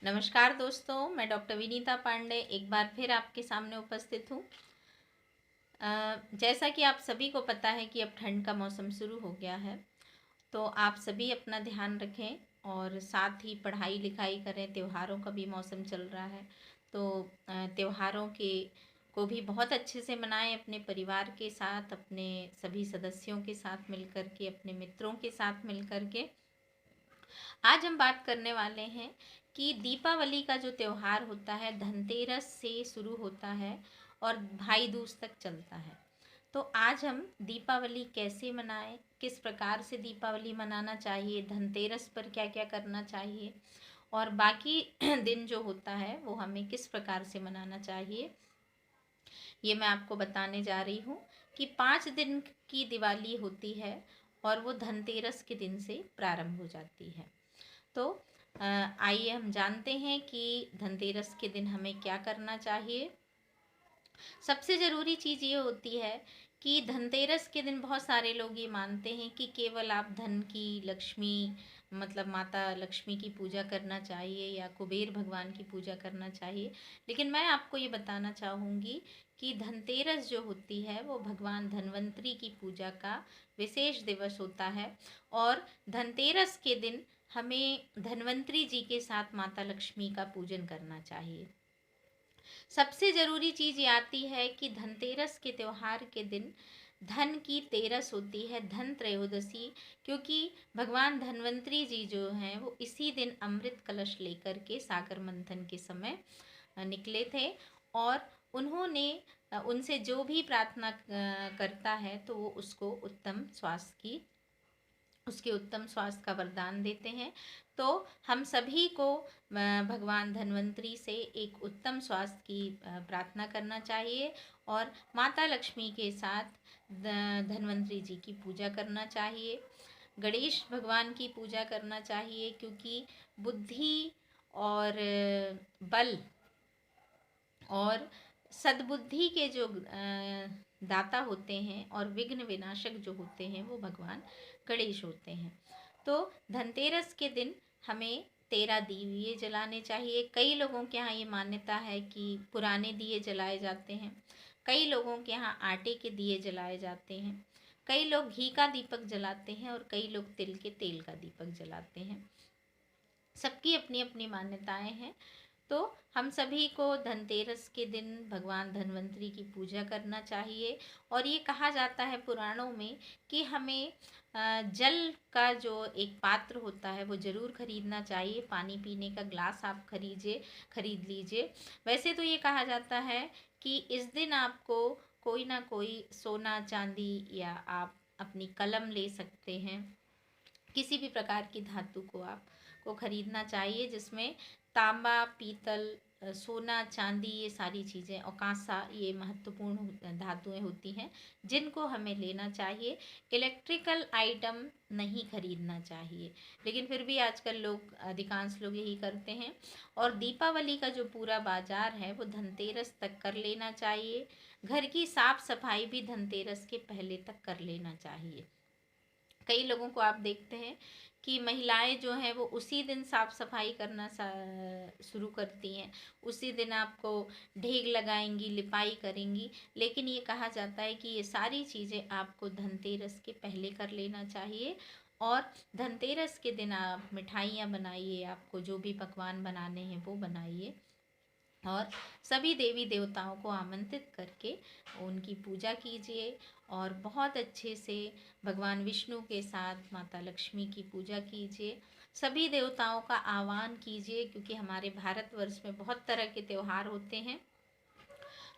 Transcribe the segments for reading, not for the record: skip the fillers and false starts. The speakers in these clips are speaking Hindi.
नमस्कार दोस्तों, मैं डॉक्टर विनीता पांडे एक बार फिर आपके सामने उपस्थित हूँ। जैसा कि आप सभी को पता है कि अब ठंड का मौसम शुरू हो गया है, तो आप सभी अपना ध्यान रखें और साथ ही पढ़ाई लिखाई करें। त्योहारों का भी मौसम चल रहा है, तो त्योहारों के को भी बहुत अच्छे से मनाएं अपने परिवार के साथ, अपने सभी सदस्यों के साथ मिलकर के, अपने मित्रों के साथ मिलकर के। आज हम बात करने वाले हैं कि दीपावली का जो त्योहार होता है धनतेरस से शुरू होता है और भाई दूज तक चलता है। तो आज हम दीपावली कैसे मनाएं, किस प्रकार से दीपावली मनाना चाहिए, धनतेरस पर क्या क्या करना चाहिए और बाकी दिन जो होता है वो हमें किस प्रकार से मनाना चाहिए, ये मैं आपको बताने जा रही हूँ। कि 5 दिन की दिवाली होती है और वो धनतेरस के दिन से प्रारंभ हो जाती है। तो आइए हम जानते हैं कि धनतेरस के दिन हमें क्या करना चाहिए। सबसे ज़रूरी चीज़ ये होती है कि धनतेरस के दिन बहुत सारे लोग ये मानते हैं कि केवल आप धन की, लक्ष्मी मतलब माता लक्ष्मी की पूजा करना चाहिए या कुबेर भगवान की पूजा करना चाहिए। लेकिन मैं आपको ये बताना चाहूँगी कि धनतेरस जो होती है वो भगवान धन्वंतरी की पूजा का विशेष दिवस होता है और धनतेरस के दिन हमें धन्वंतरी जी के साथ माता लक्ष्मी का पूजन करना चाहिए। सबसे ज़रूरी चीज़ ये आती है कि धनतेरस के त्यौहार के दिन धन की तेरस होती है, धन त्रयोदशी, क्योंकि भगवान धन्वंतरी जी जो हैं वो इसी दिन अमृत कलश लेकर के सागर मंथन के समय निकले थे और उन्होंने उनसे जो भी प्रार्थना करता है तो वो उसके उत्तम स्वास्थ्य का वरदान देते हैं। तो हम सभी को भगवान धन्वंतरी से एक उत्तम स्वास्थ्य की प्रार्थना करना चाहिए और माता लक्ष्मी के साथ धन्वंतरी जी की पूजा करना चाहिए। गणेश भगवान की पूजा करना चाहिए, क्योंकि बुद्धि और बल और सद्बुद्धि के जो दाता होते हैं और विघ्न विनाशक जो होते हैं वो भगवान गणेश होते हैं। तो धनतेरस के दिन हमें 13 दिए जलाने चाहिए। कई लोगों के यहाँ ये मान्यता है कि पुराने दिए जलाए जाते हैं, कई लोगों के यहाँ आटे के दिए जलाए जाते हैं, कई लोग घी का दीपक जलाते हैं और कई लोग तिल के तेल का दीपक जलाते हैं। सबकी अपनी अपनी मान्यताएं हैं। तो हम सभी को धनतेरस के दिन भगवान धन्वंतरी की पूजा करना चाहिए और ये कहा जाता है पुराणों में कि हमें जल का जो एक पात्र होता है वो ज़रूर खरीदना चाहिए। पानी पीने का ग्लास आप खरीद लीजिए। वैसे तो ये कहा जाता है कि इस दिन आपको कोई ना कोई सोना चांदी या आप अपनी कलम ले सकते हैं, किसी भी प्रकार की धातु को आपको खरीदना चाहिए जिसमें तांबा, पीतल, सोना, चांदी, ये सारी चीज़ें और कांसा, ये महत्वपूर्ण धातुएं होती हैं जिनको हमें लेना चाहिए। इलेक्ट्रिकल आइटम नहीं खरीदना चाहिए, लेकिन फिर भी आजकल लोग, अधिकांश लोग यही करते हैं। और दीपावली का जो पूरा बाजार है वो धनतेरस तक कर लेना चाहिए। घर की साफ सफाई भी धनतेरस के पहले तक कर लेना चाहिए। कई लोगों को आप देखते हैं कि महिलाएं जो हैं वो उसी दिन साफ सफाई करना शुरू करती हैं, उसी दिन आपको ढेग लगाएंगी, लिपाई करेंगी। लेकिन ये कहा जाता है कि ये सारी चीज़ें आपको धनतेरस के पहले कर लेना चाहिए और धनतेरस के दिन आप मिठाइयाँ बनाइए, आपको जो भी पकवान बनाने हैं वो बनाइए और सभी देवी देवताओं को आमंत्रित करके उनकी पूजा कीजिए और बहुत अच्छे से भगवान विष्णु के साथ माता लक्ष्मी की पूजा कीजिए। सभी देवताओं का आह्वान कीजिए, क्योंकि हमारे भारतवर्ष में बहुत तरह के त्यौहार होते हैं।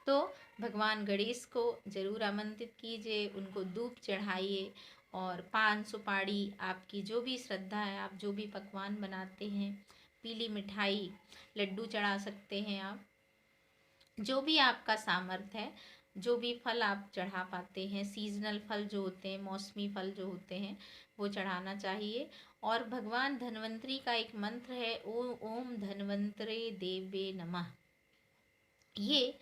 तो भगवान गणेश को ज़रूर आमंत्रित कीजिए, उनको धूप चढ़ाइए और पान सुपारी, आपकी जो भी श्रद्धा है, आप जो भी पकवान बनाते हैं, पीली मिठाई, लड्डू चढ़ा सकते हैं आप, जो भी आपका सामर्थ्य है, जो भी फल आप चढ़ा पाते हैं, सीजनल फल जो होते हैं, मौसमी फल जो होते हैं, वो चढ़ाना चाहिए। और भगवान धन्वंतरी का एक मंत्र है, ओम धन्वंतरे देवे नमः। ये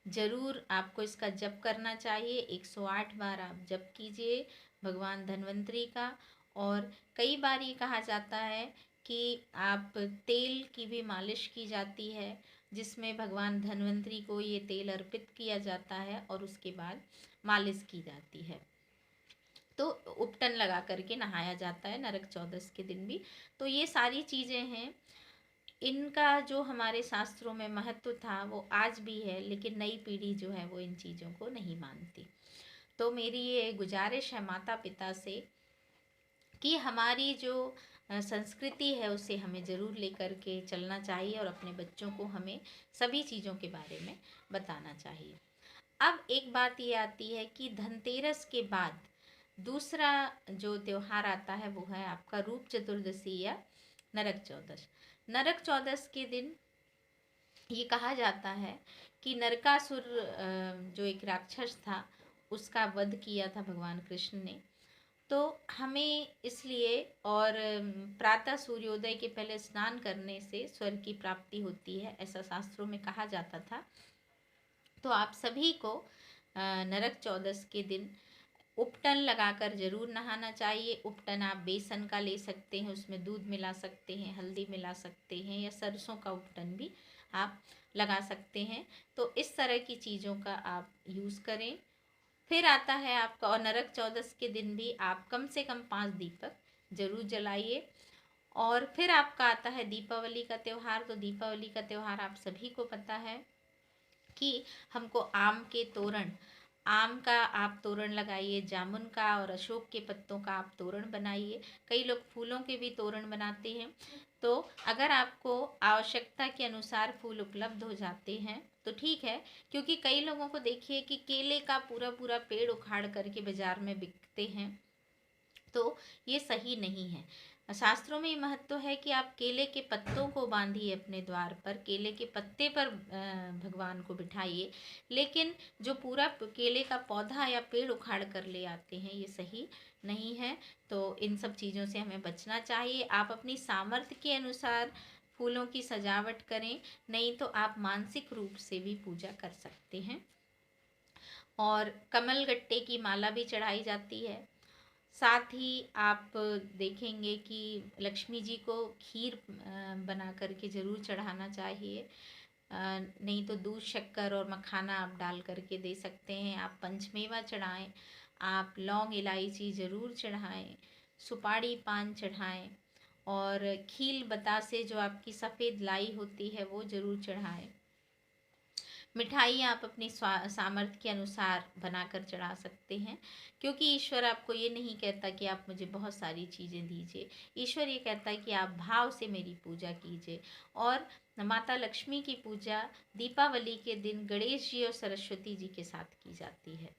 जरूर आपको इसका जप करना चाहिए। 108 बार आप जप कीजिए भगवान धन्वंतरी का। और कई बार ये कहा जाता है कि आप तेल की भी मालिश की जाती है, जिसमें भगवान धन्वंतरी को ये तेल अर्पित किया जाता है और उसके बाद मालिश की जाती है। तो उपटन लगा करके नहाया जाता है नरक चौदस के दिन भी। तो ये सारी चीज़ें हैं, इनका जो हमारे शास्त्रों में महत्व था वो आज भी है, लेकिन नई पीढ़ी जो है वो इन चीज़ों को नहीं मानती। तो मेरी ये गुजारिश है माता पिता से कि हमारी जो संस्कृति है उसे हमें ज़रूर लेकर के चलना चाहिए और अपने बच्चों को हमें सभी चीज़ों के बारे में बताना चाहिए। अब एक बात ये आती है कि धनतेरस के बाद दूसरा जो त्योहार आता है वो है आपका रूप चतुर्दशी या नरक चौदस। नरक चौदस के दिन ये कहा जाता है कि नरकासुर जो एक राक्षस था उसका वध किया था भगवान कृष्ण ने। तो हमें इसलिए और प्रातः सूर्योदय के पहले स्नान करने से स्वर्ग की प्राप्ति होती है, ऐसा शास्त्रों में कहा जाता था। तो आप सभी को नरक चौदस के दिन उपटन लगाकर जरूर नहाना चाहिए। उपटन आप बेसन का ले सकते हैं, उसमें दूध मिला सकते हैं, हल्दी मिला सकते हैं, या सरसों का उपटन भी आप लगा सकते हैं। तो इस तरह की चीज़ों का आप यूज़ करें। फिर आता है आपका, और नरक चौदस के दिन भी आप कम से कम 5 दीपक जरूर जलाइए। और फिर आपका आता है दीपावली का त्यौहार। तो दीपावली का त्यौहार आप सभी को पता है कि हमको आम का आप तोरण लगाइए, जामुन का और अशोक के पत्तों का आप तोरण बनाइए। कई लोग फूलों के भी तोरण बनाते हैं। तो अगर आपको आवश्यकता के अनुसार फूल उपलब्ध हो जाते हैं तो ठीक है, क्योंकि कई लोगों को देखिए कि केले का पूरा पूरा पेड़ उखाड़ करके बाजार में बिकते हैं, तो ये सही नहीं है। शास्त्रों में ये महत्व है कि आप केले के पत्तों को बांधिए अपने द्वार पर, केले के पत्ते पर भगवान को बिठाइए। लेकिन जो पूरा केले का पौधा या पेड़ उखाड़ कर ले आते हैं, ये सही नहीं है। तो इन सब चीज़ों से हमें बचना चाहिए। आप अपनी सामर्थ्य के अनुसार फूलों की सजावट करें, नहीं तो आप मानसिक रूप से भी पूजा कर सकते हैं। और कमल गट्टे की माला भी चढ़ाई जाती है। साथ ही आप देखेंगे कि लक्ष्मी जी को खीर बना करके ज़रूर चढ़ाना चाहिए। नहीं तो दूध, शक्कर और मखाना आप डाल करके दे सकते हैं। आप पंचमेवा चढ़ाएं, आप लौंग इलायची ज़रूर चढ़ाएं, सुपारी पान चढ़ाएं, और खील बतासे जो आपकी सफ़ेद लाई होती है वो ज़रूर चढ़ाएं। मिठाई आप अपनी सामर्थ्य के अनुसार बनाकर चढ़ा सकते हैं, क्योंकि ईश्वर आपको ये नहीं कहता कि आप मुझे बहुत सारी चीज़ें दीजिए। ईश्वर ये कहता है कि आप भाव से मेरी पूजा कीजिए। और माता लक्ष्मी की पूजा दीपावली के दिन गणेश जी और सरस्वती जी के साथ की जाती है,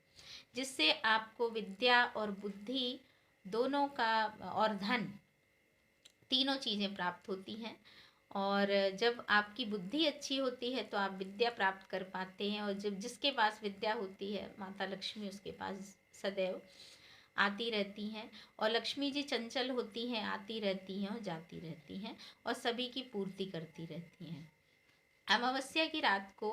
जिससे आपको विद्या और बुद्धि दोनों का और धन तीनों चीज़ें प्राप्त होती हैं। और जब आपकी बुद्धि अच्छी होती है तो आप विद्या प्राप्त कर पाते हैं, और जब जिसके पास विद्या होती है माता लक्ष्मी उसके पास सदैव आती रहती हैं। और लक्ष्मी जी चंचल होती हैं, आती रहती हैं और जाती रहती हैं और सभी की पूर्ति करती रहती हैं। अमावस्या की रात को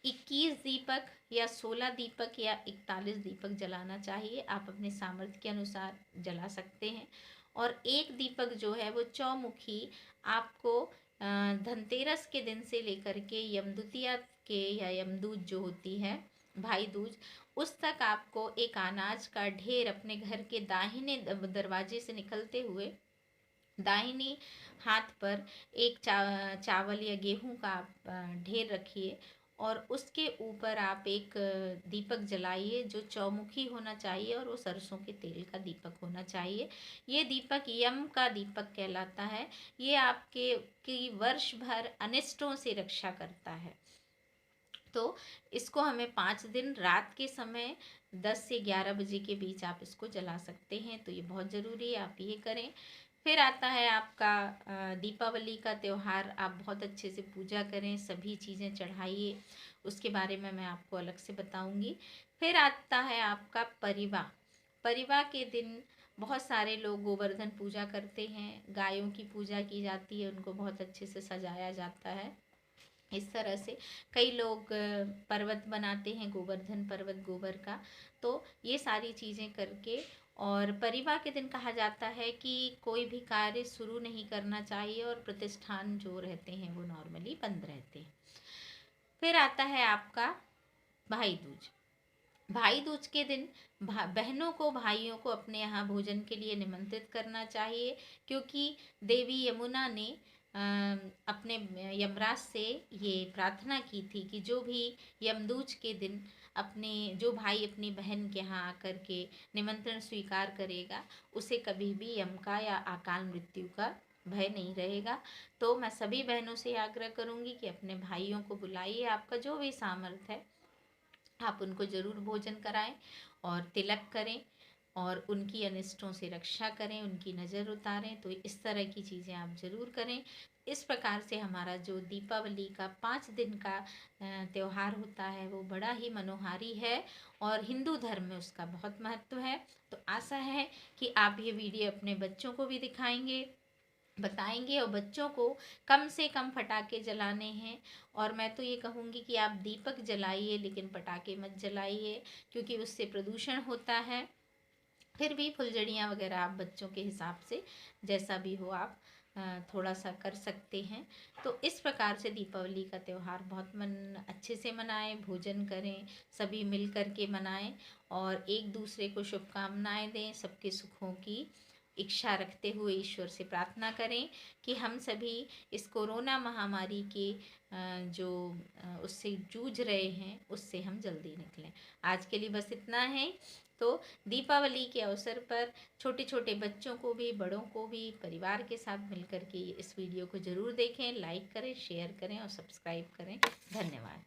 21 दीपक या 16 दीपक या 41 दीपक जलाना चाहिए। आप अपने सामर्थ्य के अनुसार जला सकते हैं। और एक दीपक जो है वो चौमुखी आपको धनतेरस के दिन से लेकर के यमद्वितीया के या यमदूज जो होती है भाई दूज, उस तक आपको एक अनाज का ढेर अपने घर के दाहिने दरवाजे से निकलते हुए दाहिने हाथ पर एक चावल या गेहूं का ढेर रखिए, और उसके ऊपर आप एक दीपक जलाइए जो चौमुखी होना चाहिए, और वो सरसों के तेल का दीपक होना चाहिए। ये दीपक यम का दीपक कहलाता है। ये आपके की वर्ष भर अनिष्टों से रक्षा करता है। तो इसको हमें 5 दिन रात के समय 10 से 11 बजे के बीच आप इसको जला सकते हैं। तो ये बहुत ज़रूरी है, आप ये करें। फिर आता है आपका दीपावली का त्यौहार। आप बहुत अच्छे से पूजा करें, सभी चीज़ें चढ़ाइए, उसके बारे में मैं आपको अलग से बताऊंगी। फिर आता है आपका परिवा। परिवा के दिन बहुत सारे लोग गोवर्धन पूजा करते हैं, गायों की पूजा की जाती है, उनको बहुत अच्छे से सजाया जाता है। इस तरह से कई लोग पर्वत बनाते हैं, गोवर्धन पर्वत गोबर का। तो ये सारी चीज़ें करके और परिवार के दिन कहा जाता है कि कोई भी कार्य शुरू नहीं करना चाहिए और प्रतिष्ठान जो रहते हैं वो नॉर्मली बंद रहते हैं। फिर आता है आपका भाई दूज। भाई दूज के दिन बहनों को भाइयों को अपने यहाँ भोजन के लिए निमंत्रित करना चाहिए, क्योंकि देवी यमुना ने अपने यमराज से ये प्रार्थना की थी कि जो भी यमदूज के दिन अपने जो भाई अपनी बहन के यहाँ आकर के निमंत्रण स्वीकार करेगा, उसे कभी भी यम का या अकाल मृत्यु का भय नहीं रहेगा। तो मैं सभी बहनों से आग्रह करूँगी कि अपने भाइयों को बुलाइए, आपका जो भी सामर्थ्य है आप उनको ज़रूर भोजन कराएं और तिलक करें और उनकी अनिष्टों से रक्षा करें, उनकी नज़र उतारें। तो इस तरह की चीज़ें आप ज़रूर करें। इस प्रकार से हमारा जो दीपावली का 5 दिन का त्यौहार होता है वो बड़ा ही मनोहारी है और हिंदू धर्म में उसका बहुत महत्व है। तो आशा है कि आप ये वीडियो अपने बच्चों को भी दिखाएंगे, बताएंगे और बच्चों को कम से कम पटाखे जलाने हैं। और मैं तो ये कहूँगी कि आप दीपक जलाइए लेकिन पटाखे मत जलाइए, क्योंकि उससे प्रदूषण होता है। फिर भी फुलझड़ियाँ वगैरह आप बच्चों के हिसाब से जैसा भी हो आप थोड़ा सा कर सकते हैं। तो इस प्रकार से दीपावली का त्यौहार बहुत अच्छे से मनाएं, भोजन करें, सभी मिल कर के मनाएं और एक दूसरे को शुभकामनाएं दें। सबके सुखों की इच्छा रखते हुए ईश्वर से प्रार्थना करें कि हम सभी इस कोरोना महामारी के जो उससे जूझ रहे हैं उससे हम जल्दी निकलें। आज के लिए बस इतना है। तो दीपावली के अवसर पर छोटे छोटे बच्चों को भी, बड़ों को भी परिवार के साथ मिलकर के इस वीडियो को ज़रूर देखें, लाइक करें, शेयर करें और सब्सक्राइब करें। धन्यवाद।